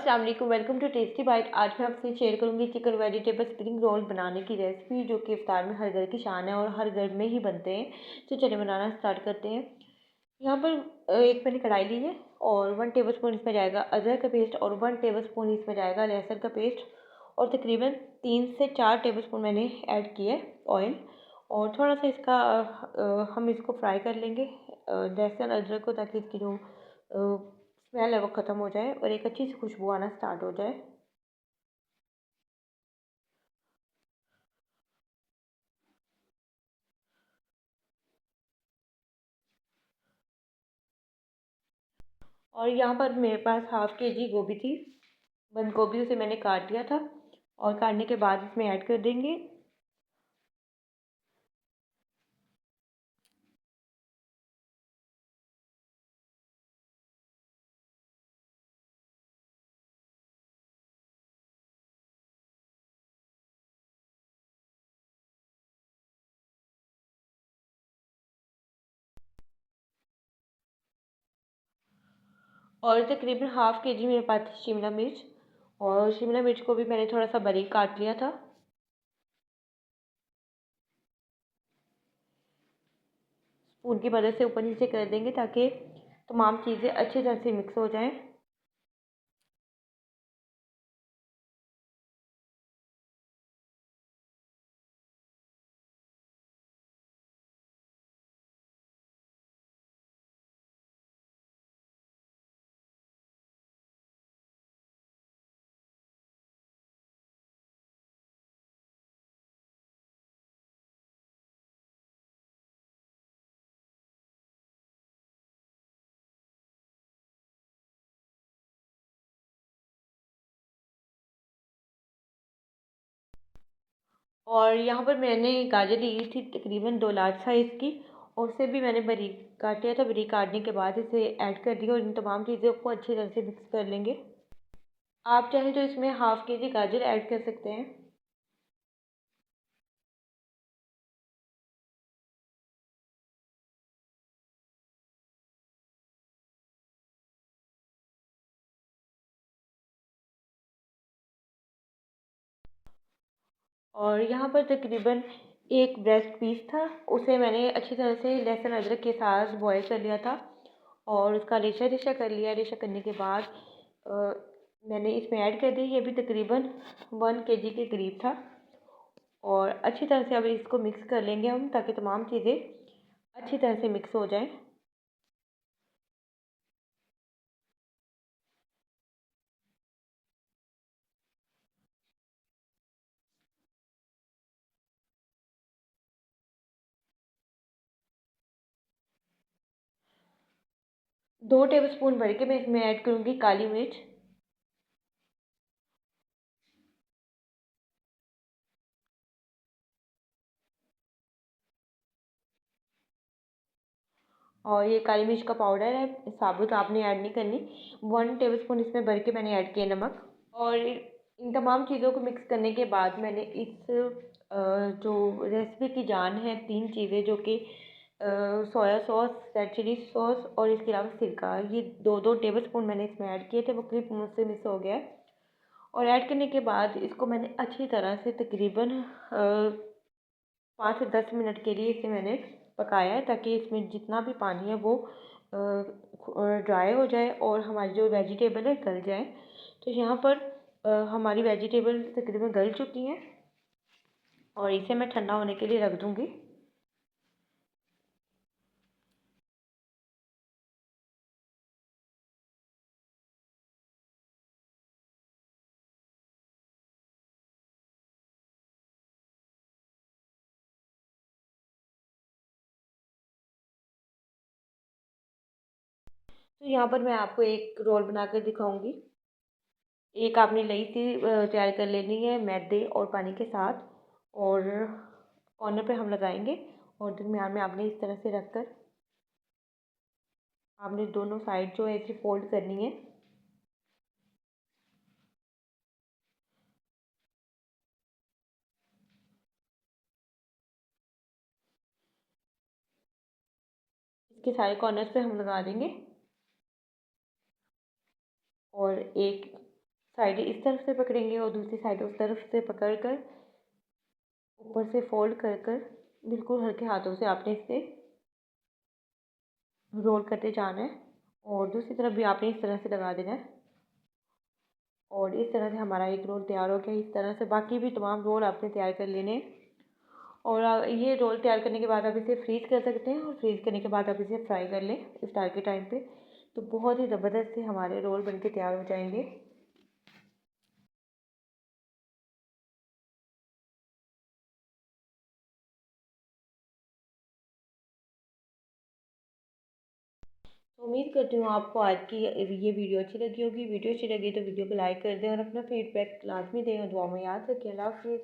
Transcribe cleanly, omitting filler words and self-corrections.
अस्सलाम वालेकुम, welcome to tasty bite. आज मैं आपसे शेयर करूंगी चिकन वेजिटेबल स्प्रिंग रोल बनाने की रेसिपी, जो कि इफ्तार में हर घर की शान है और हर घर में ही बनते हैं। तो चलिए बनाना स्टार्ट करते हैं। यहाँ पर एक मैंने कढ़ाई ली है और 1 टेबलस्पून इसमें जाएगा अदरक का पेस्ट और 1 टेबलस्पून इसमें जाएगा लहसुन का पेस्ट और तकरीबन 3 से 4 टेबलस्पून मैंने ऐड किया है ऑयल। और थोड़ा सा इसका हम इसको फ्राई कर लेंगे लहसुन अदरक को, ताकि इसकी जो स्मेल है वो ख़त्म हो जाए और एक अच्छी सी खुशबू आना स्टार्ट हो जाए। और यहाँ पर मेरे पास हाफ़ केजी गोभी थी, बंद गोभी, उसे मैंने काट लिया था और काटने के बाद इसमें ऐड कर देंगे। और तकरीबन हाफ़ केजी मेरे पास थी शिमला मिर्च, और शिमला मिर्च को भी मैंने थोड़ा सा बारीक काट लिया था। स्पून की मदद से ऊपर नीचे कर देंगे ताकि तमाम चीज़ें अच्छी तरह से मिक्स हो जाएं। और यहाँ पर मैंने गाजर ली थी तकरीबन 2 लार्ज साइज़ की, और उसे भी मैंने बारीक काट लिया था। बारीक काटने के बाद इसे ऐड कर दिया और इन तमाम चीज़ों को अच्छी तरह से मिक्स कर लेंगे। आप चाहें तो इसमें हाफ़ केजी गाजर ऐड कर सकते हैं। और यहाँ पर तकरीबन एक ब्रेस्ट पीस था, उसे मैंने अच्छी तरह से लहसुन अदरक के साथ बॉयल कर लिया था और उसका रेशा रेशा कर लिया। रेशा करने के बाद अ, मैंने इसमें ऐड कर दी। ये भी तकरीबन 1 केजी के करीब था। और अच्छी तरह से अब इसको मिक्स कर लेंगे हम, ताकि तमाम चीज़ें अच्छी तरह से मिक्स हो जाएं। 2 टेबलस्पून भर के मैं इसमें ऐड करूँगी काली मिर्च। और ये काली मिर्च का पाउडर है, साबुत आपने ऐड नहीं करनी। 1 टेबलस्पून इसमें भर के मैंने ऐड किया नमक। और इन तमाम चीज़ों को मिक्स करने के बाद मैंने इस जो रेसिपी की जान है, 3 चीज़ें जो कि soya sauce, red chilli sauce और इसके अलावा सिरका, ये 2-2 टेबलस्पून मैंने इसमें ऐड किए थे। वो क्लिप मुझसे मिस हो गया है। और ऐड करने के बाद इसको मैंने अच्छी तरह से तकरीबन 5 से 10 मिनट के लिए इसे मैंने पकाया है, ताकि इसमें जितना भी पानी है वो ड्राई हो जाए और हमारी जो वेजिटेबल है गल जाए। तो यहाँ पर हमारी वेजिटेबल तकरीबन गल चुकी हैं और इसे मैं ठंडा होने के लिए रख दूँगी। तो यहाँ पर मैं आपको एक रोल बनाकर दिखाऊंगी। एक आपने लई सी तैयार कर लेनी है मैदे और पानी के साथ, और कॉर्नर पे हम लगाएंगे और दरमियान में आपने इस तरह से रखकर आपने दोनों साइड जो है इसे फोल्ड करनी है। इसके सारे कॉर्नर्स पे हम लगा देंगे और एक साइड इस तरफ से पकड़ेंगे और दूसरी साइड उस तरफ से पकड़ कर ऊपर से फोल्ड कर कर बिल्कुल हल्के हाथों से आपने इसे रोल करते जाना है और दूसरी तरफ भी आपने इस तरह से लगा देना है। और इस तरह से हमारा एक रोल तैयार हो गया। इस तरह से बाकी भी तमाम रोल आपने तैयार कर लेने हैं। और ये रोल तैयार करने के बाद आप इसे फ्रीज़ कर सकते हैं और फ्रीज़ करने के बाद आप इसे फ्राई कर लें इफ्तार के टाइम पे, तो बहुत ही ज़बरदस्त से हमारे रोल बनके तैयार हो जाएंगे। तो उम्मीद करती हूँ आपको आज की ये वीडियो अच्छी लगी होगी। वीडियो अच्छी लगी तो वीडियो को लाइक कर दें और अपना फीडबैक लाजमी दें और दुआ में याद रखें। अल्लाह हाफ़िज़।